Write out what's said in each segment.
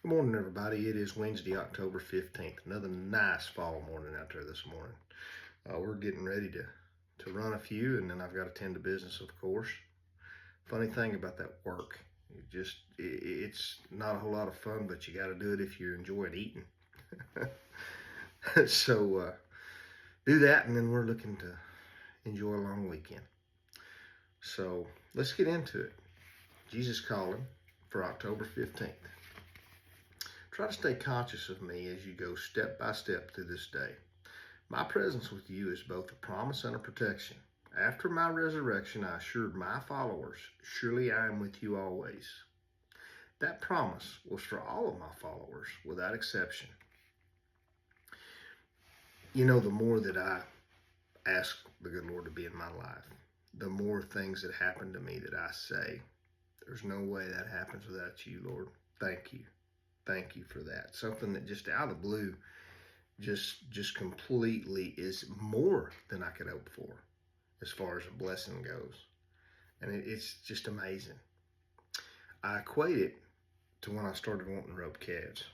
Good morning, everybody. It is Wednesday, October 15th. Another nice fall morning out there this morning. We're getting ready to run a few, and then I've got to tend to business, of course. Funny thing about that work, it's not a whole lot of fun, but you got to do it if you're enjoying eating. So do that, and then we're looking to enjoy a long weekend. So let's get into it. Jesus calling for October 15th. Try to stay conscious of me as you go step by step through this day. My presence with you is both a promise and a protection. After my resurrection, I assured my followers, surely I am with you always. That promise was for all of my followers without exception. You know, the more that I ask the good Lord to be in my life, the more things that happen to me that I say, there's no way that happens without you, Lord. Thank you. Thank you for that. Something that just out of the blue just completely is more than I could hope for as far as a blessing goes. And it's just amazing. I equate it to when I started wanting rope calves.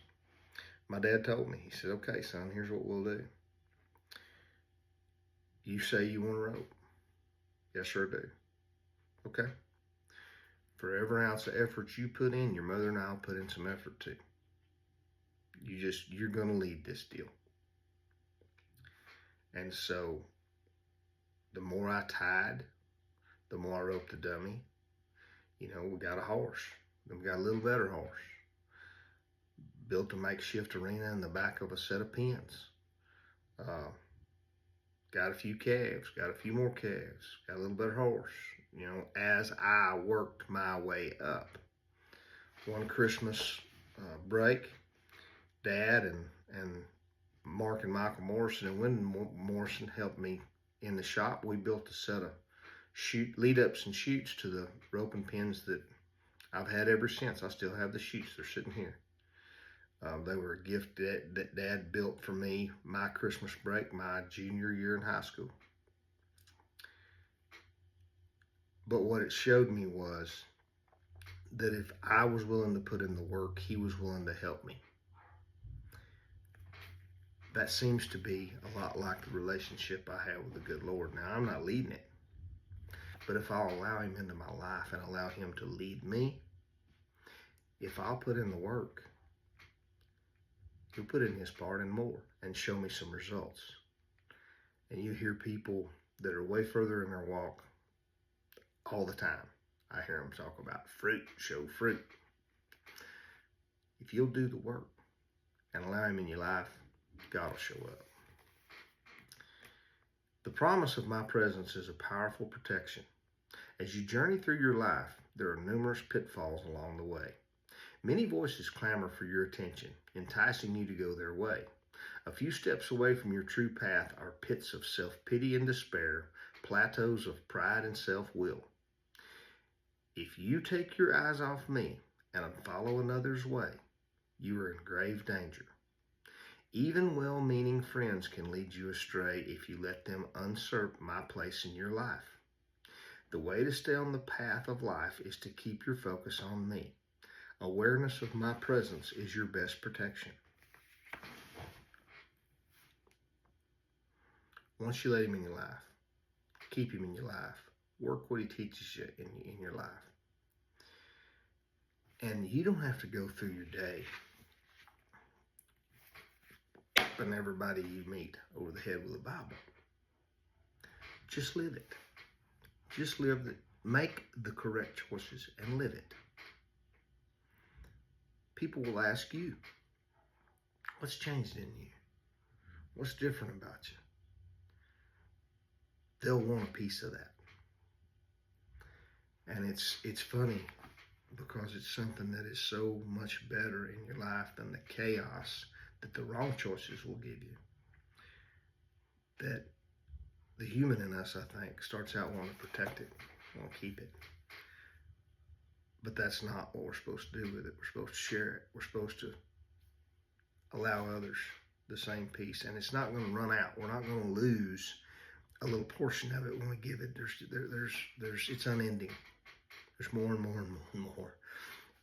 My dad told me, he said, okay, son, here's what we'll do. You say you want a rope. Yes, sir, I do. Okay. For every ounce of effort you put in, your mother and I'll put in some effort too. You're going to lead this deal. And so the more I tied, the more I roped the dummy. You know, we got a horse. Then we got a little better horse. Built a makeshift arena in the back of a set of pens. Got a few calves, got a few more calves, got a little better horse. You know, as I worked my way up. One Christmas break, Dad and Mark and Michael Morrison and Wyndham Morrison helped me in the shop. We built a set of lead ups and chutes to the rope and pins that I've had ever since. I still have the chutes. They're sitting here. They were a gift that Dad built for me my Christmas break, my junior year in high school. But what it showed me was that if I was willing to put in the work, he was willing to help me. That seems to be a lot like the relationship I have with the good Lord. Now, I'm not leading it, but if I'll allow him into my life and allow him to lead me, if I'll put in the work, he'll put in his part and more and show me some results. And you hear people that are way further in their walk all the time. I hear them talk about fruit, show fruit. If you'll do the work and allow him in your life, God will show up. The promise of my presence is a powerful protection. As you journey through your life, there are numerous pitfalls along the way. Many voices clamor for your attention, enticing you to go their way. A few steps away from your true path are pits of self-pity and despair, plateaus of pride and self-will. If you take your eyes off me and follow another's way, you are in grave danger. Even well-meaning friends can lead you astray if you let them usurp my place in your life. The way to stay on the path of life is to keep your focus on me. Awareness of my presence is your best protection. Once you let him in your life, keep him in your life, work what he teaches you in your life. And you don't have to go through your day and everybody you meet over the head with a Bible. Just live it. Just live it. Make the correct choices and live it. People will ask you, what's changed in you? What's different about you? They'll want a piece of that. And it's funny because it's something that is so much better in your life than the chaos that the wrong choices will give you. That the human in us, I think, starts out wanting to protect it, want to keep it. But that's not what we're supposed to do with it. We're supposed to share it. We're supposed to allow others the same peace. And it's not going to run out. We're not going to lose a little portion of it when we give it. It's unending. There's more and more and more and more.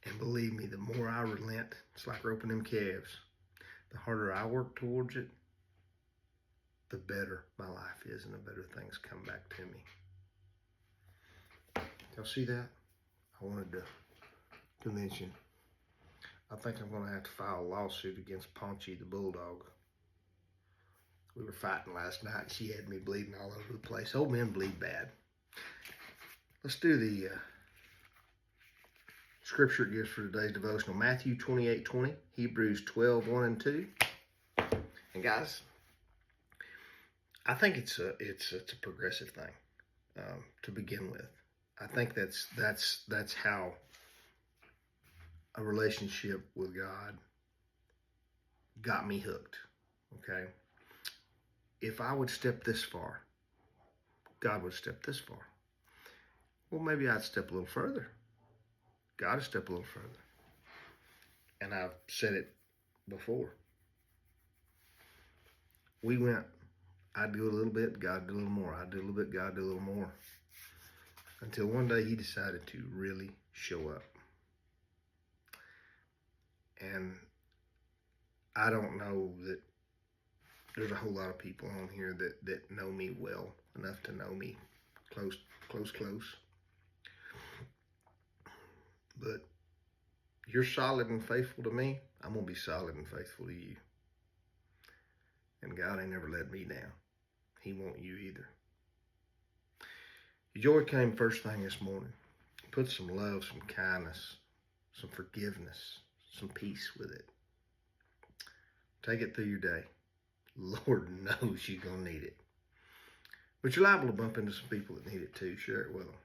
And believe me, the more I relent, it's like roping them calves. The harder I work towards it, the better my life is and the better things come back to me. Y'all see that? I wanted to mention, I think I'm going to have to file a lawsuit against Paunchy the Bulldog. We were fighting last night. She had me bleeding all over the place. Old men bleed bad. Let's do the scripture it gives for today's devotional. Matthew 28:20, Hebrews 12:1 and 2. And guys, I think it's a progressive thing to begin with. I think that's how a relationship with God got me hooked. Okay, if I would step this far, God would step this far. Well, maybe I'd step a little further. God would step a little further. And I've said it before. We went, I'd do a little bit, God do a little more. I'd do a little bit, God do a little more. Until one day he decided to really show up. And I don't know that there's a whole lot of people on here that know me well enough to know me close. But you're solid and faithful to me, I'm going to be solid and faithful to you. And God ain't never let me down. He won't you either. Your joy came first thing this morning. Put some love, some kindness, some forgiveness, some peace with it. Take it through your day. Lord knows you're going to need it. But you're liable to bump into some people that need it too. Share it with them.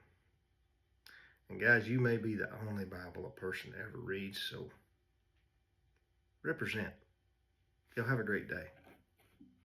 And guys, you may be the only Bible a person ever reads, so represent. Y'all have a great day.